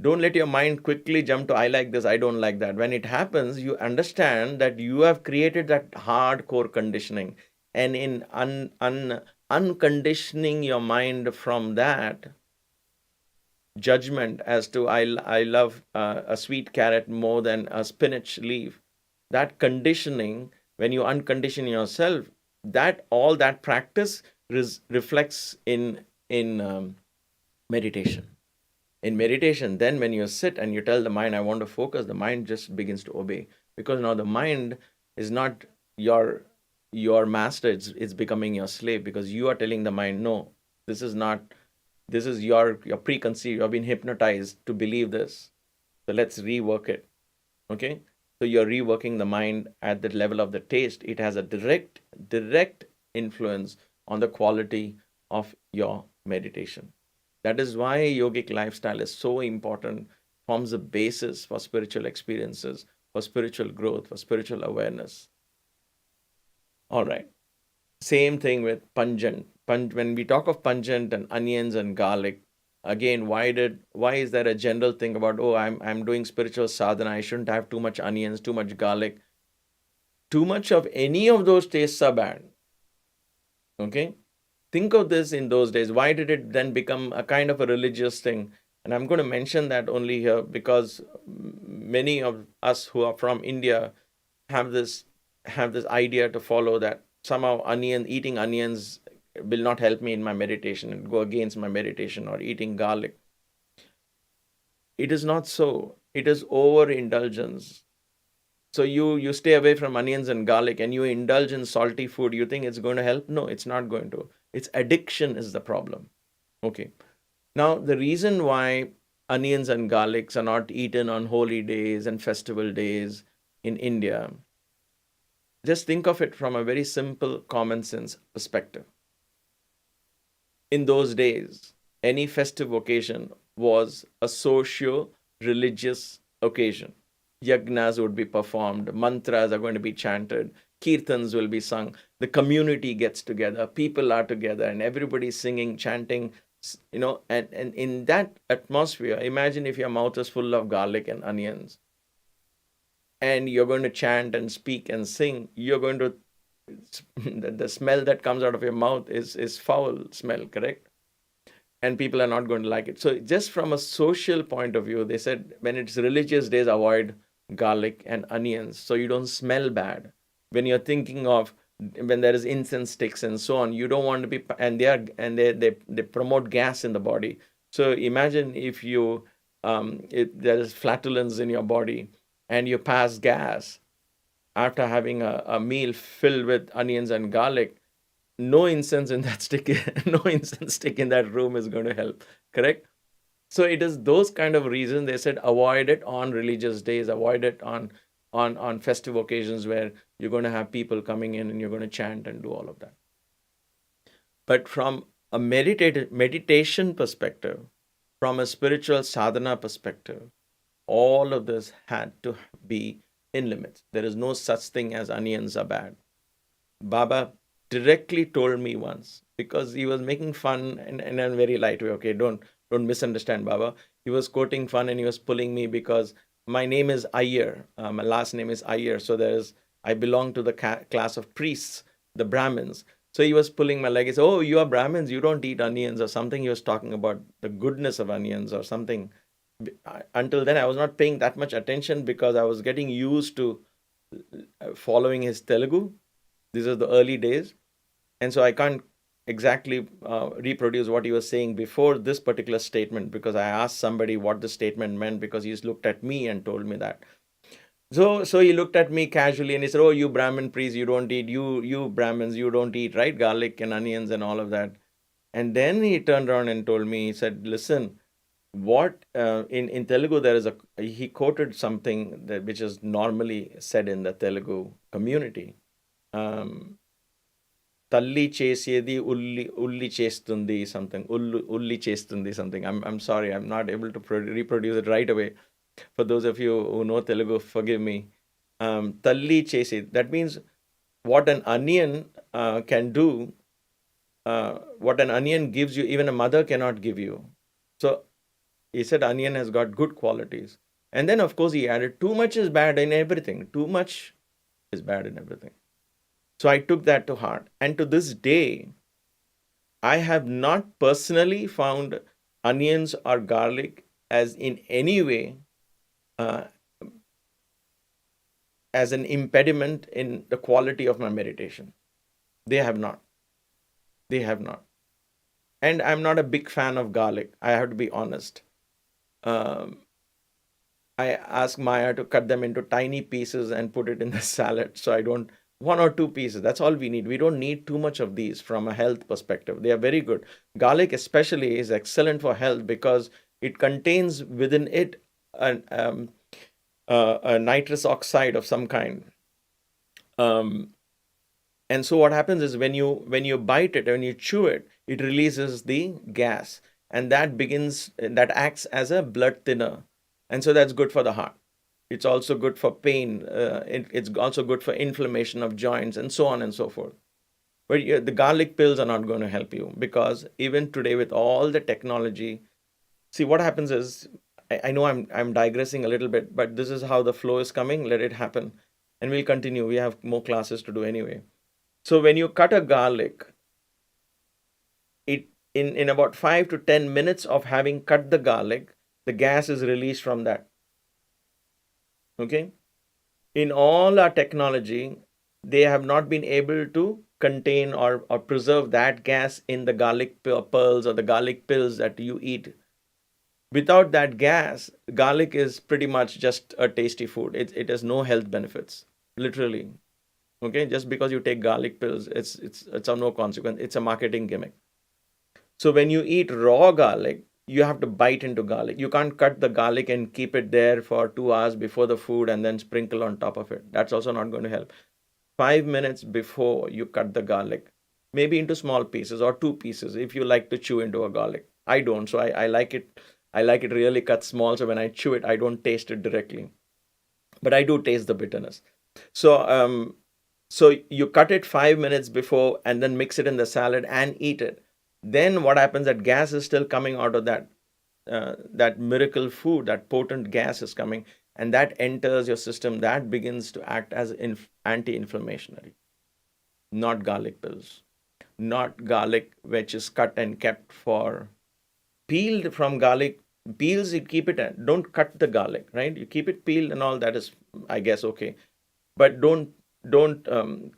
S1: Don't let your mind quickly jump to, I like this, I don't like that. When it happens, you understand that you have created that hardcore conditioning. And in unconditioning your mind from that judgment as to, I love a sweet carrot more than a spinach leaf, that conditioning, when you uncondition yourself, that all that practice reflects in meditation. In meditation, then when you sit and you tell the mind, I want to focus, the mind just begins to obey. Because now the mind is not your master, it's becoming your slave, because you are telling the mind, no, this is not, this is your preconceived, you've been hypnotized to believe this. So let's rework it. Okay? So you're reworking the mind at the level of the taste. It has a direct influence on the quality of your meditation. That is why yogic lifestyle is so important, forms a basis for spiritual experiences, for spiritual growth, for spiritual awareness. All right. Same thing with pungent. When we talk of pungent and onions and garlic, again, why is there a general thing about, oh, I'm doing spiritual sadhana, I shouldn't have too much onions, too much garlic. Too much of any of those tastes are bad. Okay? Think of this in those days. Why did it then become a kind of a religious thing? And I'm going to mention that only here because many of us who are from India have this idea to follow, that somehow eating onions will not help me in my meditation and go against my meditation, or eating garlic. It is not so. It is overindulgence. So you stay away from onions and garlic and you indulge in salty food. You think it's going to help? No, it's not going to. It's addiction is the problem. Okay. Now, the reason why onions and garlics are not eaten on holy days and festival days in India, just think of it from a very simple common sense perspective. In those days, any festive occasion was a socio-religious occasion. Yagnas would be performed, mantras are going to be chanted, kirtans will be sung, the community gets together, people are together, and everybody's singing, chanting, and in that atmosphere, imagine if your mouth is full of garlic and onions, and you're going to chant and speak and sing, you're going to, the smell that comes out of your mouth is foul smell, correct? And people are not going to like it. So just from a social point of view, they said when it's religious days, avoid garlic and onions so you don't smell bad. When you're thinking of, when there is incense sticks and so on, you don't want to be, and they promote gas in the body. So imagine if there is flatulence in your body and you pass gas after having a meal filled with onions and garlic, no incense in that stick, no incense stick in that room is going to help. Correct? So it is those kind of reasons they said avoid it on religious days, avoid it on festive occasions where you're going to have people coming in and you're going to chant and do all of that. But from a meditation perspective, from a spiritual sadhana perspective, all of this had to be in limits. There is no such thing as onions are bad. Baba directly told me once, because he was making fun in a very light way. Okay, don't misunderstand Baba. He was quoting fun and he was pulling me because my name is Iyer. My last name is Iyer. So I belong to the class of priests, the Brahmins. So he was pulling my leg. He said, "Oh, you are Brahmins. You don't eat onions," or something. He was talking about the goodness of onions or something. Until then, I was not paying that much attention because I was getting used to following his Telugu. These are the early days. And so I can't exactly reproduce what he was saying before this particular statement, because I asked somebody what the statement meant, because he's looked at me and told me that. So he looked at me casually and he said, "Oh, you Brahmin priests, you don't eat, you Brahmins, you don't eat, right? Garlic and onions and all of that." And then he turned around and told me, he said, "Listen, what in Telugu there is he quoted something which is normally said in the Telugu community. Talli chesedi ulli chestundi something. Ulli chestundi something. I'm sorry, I'm not able to reproduce it right away. For those of you who know Telugu, forgive me. Talli chesi. That means what an onion can do, what an onion gives you, even a mother cannot give you. So he said onion has got good qualities. And then, of course, he added, too much is bad in everything. Too much is bad in everything. So I took that to heart. And to this day, I have not personally found onions or garlic as in any way as an impediment in the quality of my meditation. They have not. They have not. And I'm not a big fan of garlic. I have to be honest. I ask Maya to cut them into tiny pieces and put it in the salad. So I don't, 1 or 2 pieces. That's all we need. We don't need too much of these from a health perspective. They are very good. Garlic, especially, is excellent for health because it contains within it a nitrous oxide of some kind. And so what happens is when you bite it, when you chew it, it releases the gas, and that acts as a blood thinner, and so that's good for the heart. It's also good for pain. It's also good for inflammation of joints, and so on and so forth. But the garlic pills are not going to help you, because even today with all the technology, see what happens is, I know I'm digressing a little bit, but this is how the flow is coming. Let it happen, and we'll continue. We have more classes to do anyway. So when you cut a garlic, it in about 5 to 10 minutes of having cut the garlic, the gas is released from that. Okay? In all our technology, they have not been able to contain or preserve that gas in the garlic pearls or the garlic pills that you eat. Without that gas, garlic is pretty much just a tasty food. It has no health benefits, literally. Okay, just because you take garlic pills, it's of no consequence. It's a marketing gimmick. So when you eat raw garlic, you have to bite into garlic. You can't cut the garlic and keep it there for 2 hours before the food and then sprinkle on top of it. That's also not going to help. 5 minutes before you cut the garlic, maybe into small pieces or 2 pieces if you like to chew into a garlic. I don't, so I like it. I like it really cut small, so when I chew it, I don't taste it directly, but I do taste the bitterness. So you cut it 5 minutes before and then mix it in the salad and eat it. Then what happens, that gas is still coming out of that miracle food, that potent gas is coming, and that enters your system. That begins to act as anti-inflammatory. Not garlic pills, not garlic which is cut and kept for peeled from garlic. Peels, you keep it, don't cut the garlic, right? You keep it peeled and all, that is, I guess, okay. But don't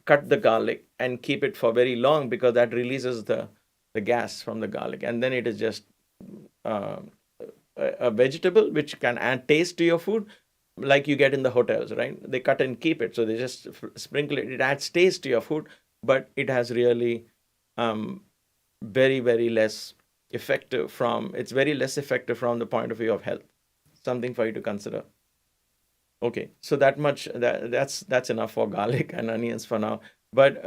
S1: cut the garlic and keep it for very long, because that releases the gas from the garlic, and then it is just uh, a vegetable which can add taste to your food, like you get in the hotels, right? They cut and keep it, so they just sprinkle it. It adds taste to your food, but it has really um, very, very less effective from. It's very less effective from the point of view of health. Something for you to consider. Okay, so that much that's enough for garlic and onions for now. But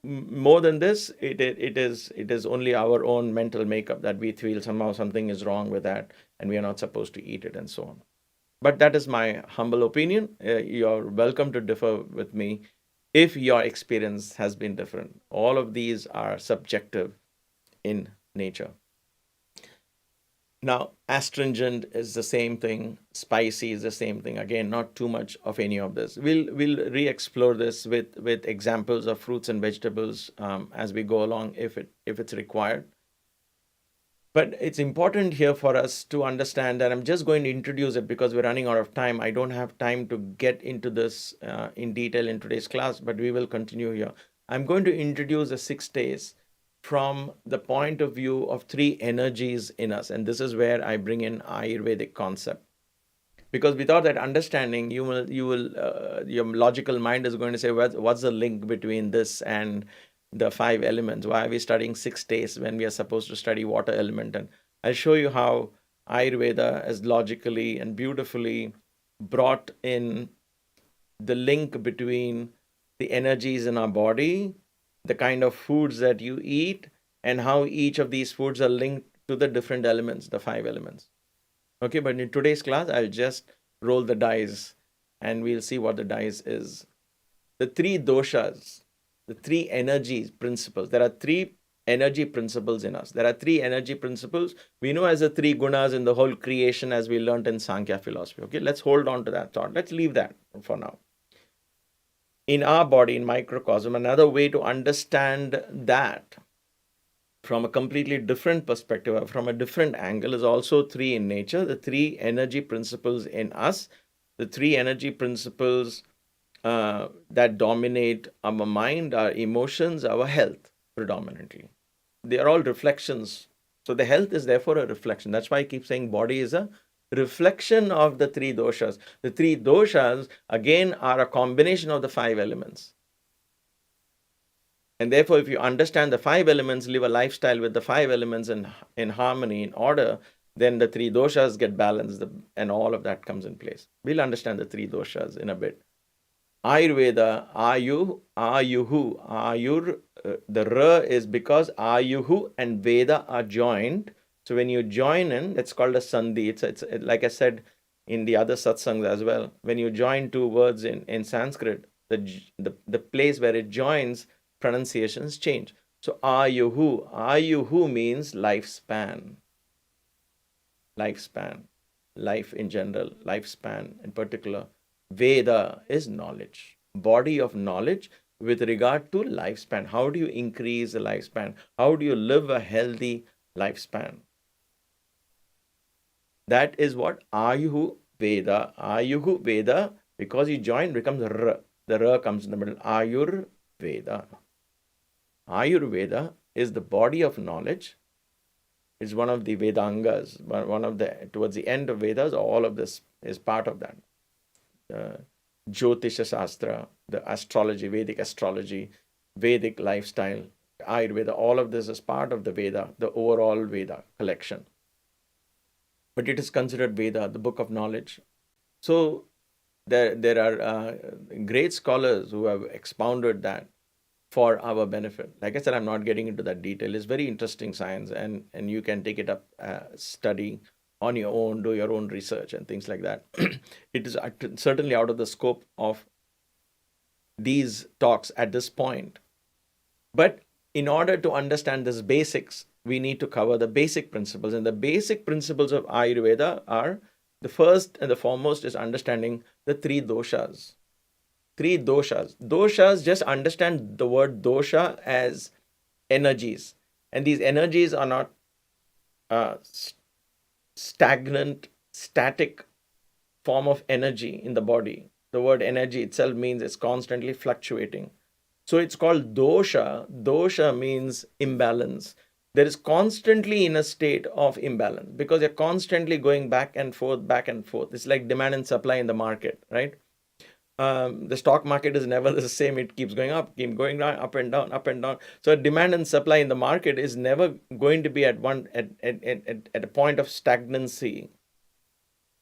S1: more than this, it is only our own mental makeup that we feel somehow something is wrong with that, and we are not supposed to eat it, and so on. But that is my humble opinion. You're welcome to differ with me if your experience has been different. All of these are subjective in nature. Now, astringent is the same thing. Spicy is the same thing. Again, not too much of any of this. We'll re-explore this with examples of fruits and vegetables as we go along, if it's required. But it's important here for us to understand that I'm just going to introduce it because we're running out of time. I don't have time to get into this in detail in today's class, but we will continue here. I'm going to introduce the 6 days from the point of view of three energies in us. And this is where I bring in Ayurvedic concept. Because without that understanding, your logical mind is going to say, what's the link between this and the five elements? Why are we studying 6 days when we are supposed to study water element? And I'll show you how Ayurveda has logically and beautifully brought in the link between the energies in our body, the kind of foods that you eat, and how each of these foods are linked to the different elements, the five elements. Okay, but in today's class, I'll just roll the dice and we'll see what the dice is. The three doshas, the three energy principles. There are three energy principles in us. There are three energy principles we know as the three gunas in the whole creation, as we learned in Sankhya philosophy. Okay, let's hold on to that thought. Let's leave that for now. In our body, in microcosm, another way to understand that from a completely different perspective, from a different angle, is also three in nature. The three energy principles in us, the three energy principles that dominate our mind, our emotions, our health predominantly. They are all reflections. So the health is therefore a reflection. That's why I keep saying body is a reflection of the three doshas. The three doshas, again, are a combination of the five elements. And therefore, if you understand the five elements, live a lifestyle with the five elements in harmony, in order, then the three doshas get balanced and all of that comes in place. We'll understand the three doshas in a bit. Ayurveda, Ayuhu, Ayur, the R is because Ayuhu and Veda are joined. So when you join in, it's called a sandhi. It's like I said in the other satsangs as well. When you join two words in Sanskrit, the place where it joins, pronunciations change. So Ayuhu means lifespan. Lifespan, life in general, lifespan in particular. Veda is knowledge, body of knowledge with regard to lifespan. How do you increase the lifespan? How do you live a healthy lifespan? That is what Ayuhu Veda, because you join, becomes R. The R comes in the middle. Ayurveda. Ayurveda is the body of knowledge. It's one of the Vedangas, towards the end of Vedas, all of this is part of that. Jyotisha Shastra, the astrology, Vedic astrology, Vedic lifestyle, Ayurveda, all of this is part of the Veda, the overall Veda collection. But it is considered Veda, the book of knowledge. So there are great scholars who have expounded that for our benefit. Like I said, I'm not getting into that detail. It's very interesting science, and you can take it up, study on your own, do your own research and things like that. It is certainly out of the scope of these talks at this point. But in order to understand these basics, we need to cover the basic principles. And the basic principles of Ayurveda are, the first and the foremost is understanding the three doshas. Three doshas. Doshas, just understand the word dosha as energies. And these energies are not stagnant, static form of energy in the body. The word energy itself means it's constantly fluctuating. So it's called dosha. Dosha means imbalance. there is constantly in a state of imbalance because you're constantly going back and forth, back and forth. It's like demand and supply in the market, right? The stock market is never the same. It keeps going up, keep going down, up and down, up and down. So demand and supply in the market is never going to be at a point of stagnancy.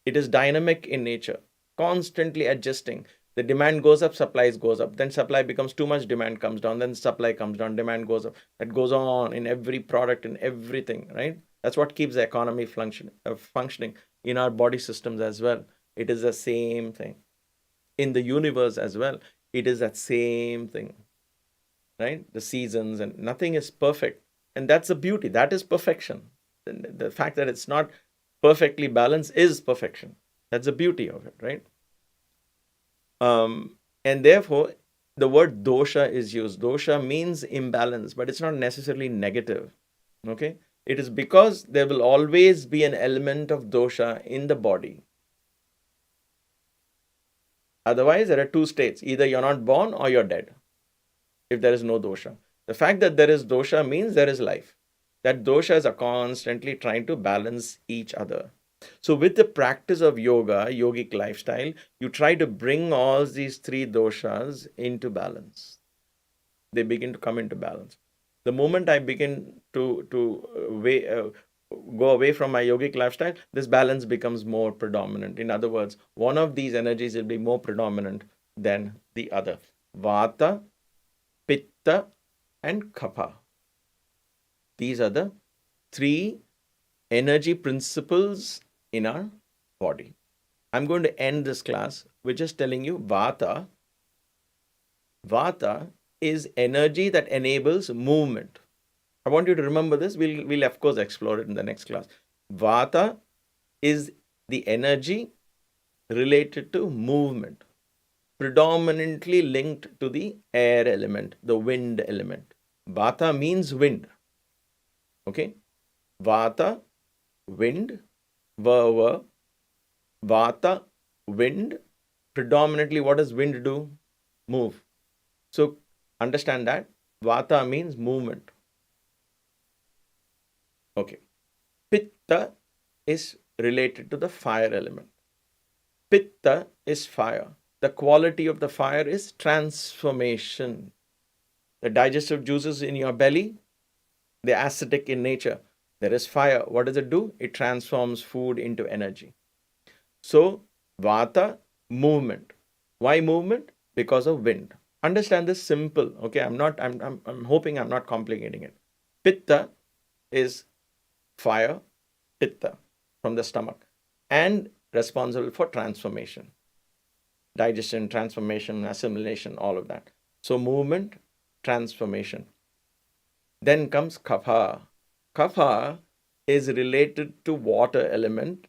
S1: It is dynamic in nature, constantly adjusting. The demand goes up, supply goes up. Then supply becomes too much, demand comes down. Then supply comes down, demand goes up. That goes on in every product, in everything, right? That's what keeps the economy functioning in our body systems as well. It is the same thing. In the universe as well, it is that same thing, right? The seasons and nothing is perfect. And that's the beauty. That is perfection. The fact that it's not perfectly balanced is perfection. That's the beauty of it, right? And therefore, the word dosha is used. Dosha means imbalance, but it's not necessarily negative. Okay? It is because there will always be an element of dosha in the body. Otherwise, there are two states. Either you're not born or you're dead if there is no dosha. The fact that there is dosha means there is life. That doshas are constantly trying to balance each other. So with the practice of yoga, yogic lifestyle, you try to bring all these three doshas into balance. They begin to come into balance. The moment I begin to go away from my yogic lifestyle, this balance becomes more predominant. In other words, one of these energies will be more predominant than the other. Vata, Pitta, and Kapha. These are the three energy principles in our body. I'm going to end this class with just telling you Vata. Vata is energy that enables movement. I want you to remember this. We'll of course explore it in the next class. Vata is the energy related to movement, predominantly linked to the air element, the wind element. Vata means wind. Okay? Vata, wind, Vata, wind. Predominantly, what does wind do? Move. So understand that. Vata means movement. Okay. Pitta is related to the fire element. Pitta is fire. The quality of the fire is transformation. The digestive juices in your belly, they're acidic in nature. There is fire. What does it do? It transforms food into energy. So, Vata, movement. Why movement? Because of wind. Understand this simple. Okay, I'm hoping I'm not complicating it. Pitta is fire, Pitta from the stomach, and responsible for transformation, digestion, transformation, assimilation, all of that. So movement, transformation. Then comes Kapha. Kapha is related to water element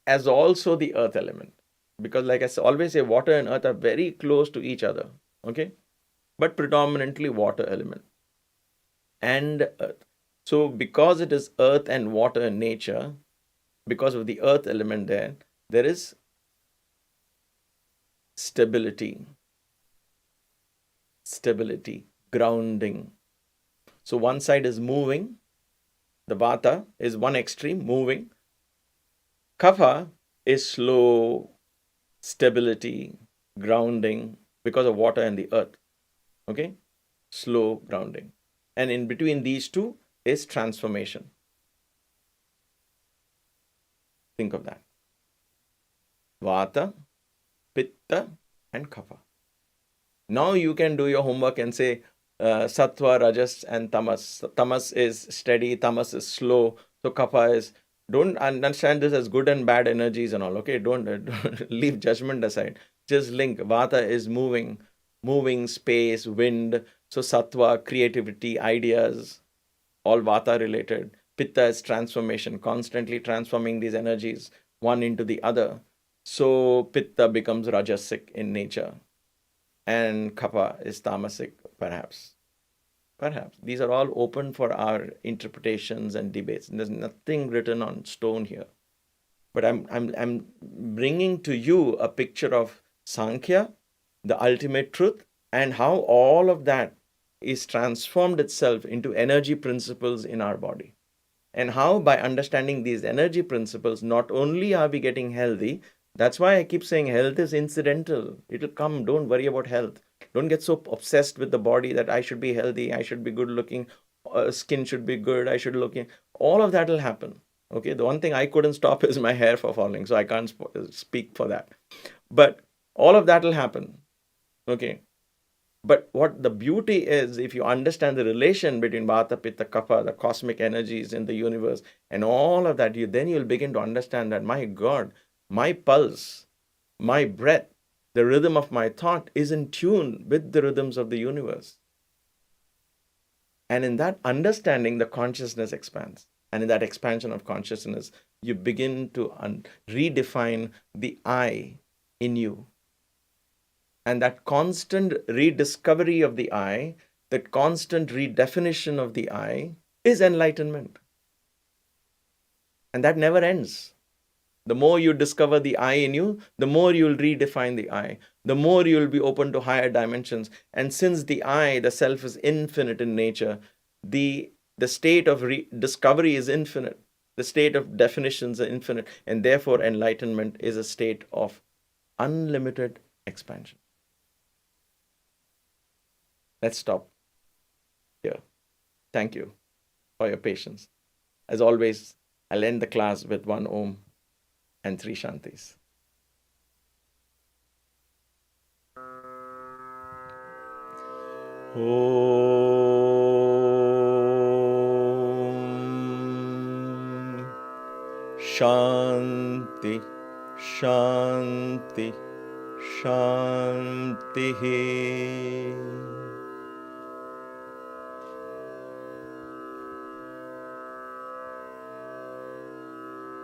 S1: as also the earth element. Because like I always say, water and earth are very close to each other. Okay? But predominantly water element and earth. So because it is earth and water in nature, because of the earth element there is stability, grounding. So one side is moving. The Vata is one extreme, moving. Kapha is slow, stability, grounding because of water and the earth. Okay? Slow grounding. And in between these two is transformation. Think of that. Vata, Pitta, and Kapha. Now you can do your homework and say Sattva, Rajas, and Tamas. Tamas is steady, Tamas is slow. So Kapha is, don't understand this as good and bad energies and all. Okay, don't leave judgment aside. Just link. Vata is moving space, wind. So Sattva, creativity, ideas, all Vata related. Pitta is transformation, constantly transforming these energies one into the other. So Pitta becomes Rajasic in nature. And Kapha is Tamasic, perhaps. Perhaps. These are all open for our interpretations and debates. There's nothing written on stone here. But I'm bringing to you a picture of Sankhya, the ultimate truth, and how all of that is transformed itself into energy principles in our body. And how? By understanding these energy principles, not only are we getting healthy, that's why I keep saying health is incidental. It'll come. Don't worry about health. Don't get so obsessed with the body that I should be healthy, I should be good looking, skin should be good, I should look in. All of that will happen. Okay, the one thing I couldn't stop is my hair for falling, so I can't speak for that. But all of that will happen. Okay, but what the beauty is, if you understand the relation between Vata, Pitta, Kapha, the cosmic energies in the universe, and all of that, then you'll begin to understand that, my God, my pulse, my breath, the rhythm of my thought is in tune with the rhythms of the universe. And in that understanding, the consciousness expands. And in that expansion of consciousness, you begin to redefine the I in you. And that constant rediscovery of the I, that constant redefinition of the I, is enlightenment. And that never ends. The more you discover the I in you, the more you'll redefine the I, the more you'll be open to higher dimensions. And since the I, the self, is infinite in nature, the state of discovery is infinite. The state of definitions are infinite. And therefore, enlightenment is a state of unlimited expansion. Let's stop here. Thank you for your patience. As always, I'll end the class with one Om and three Shantis. Om Shanti, Shanti, Shanti.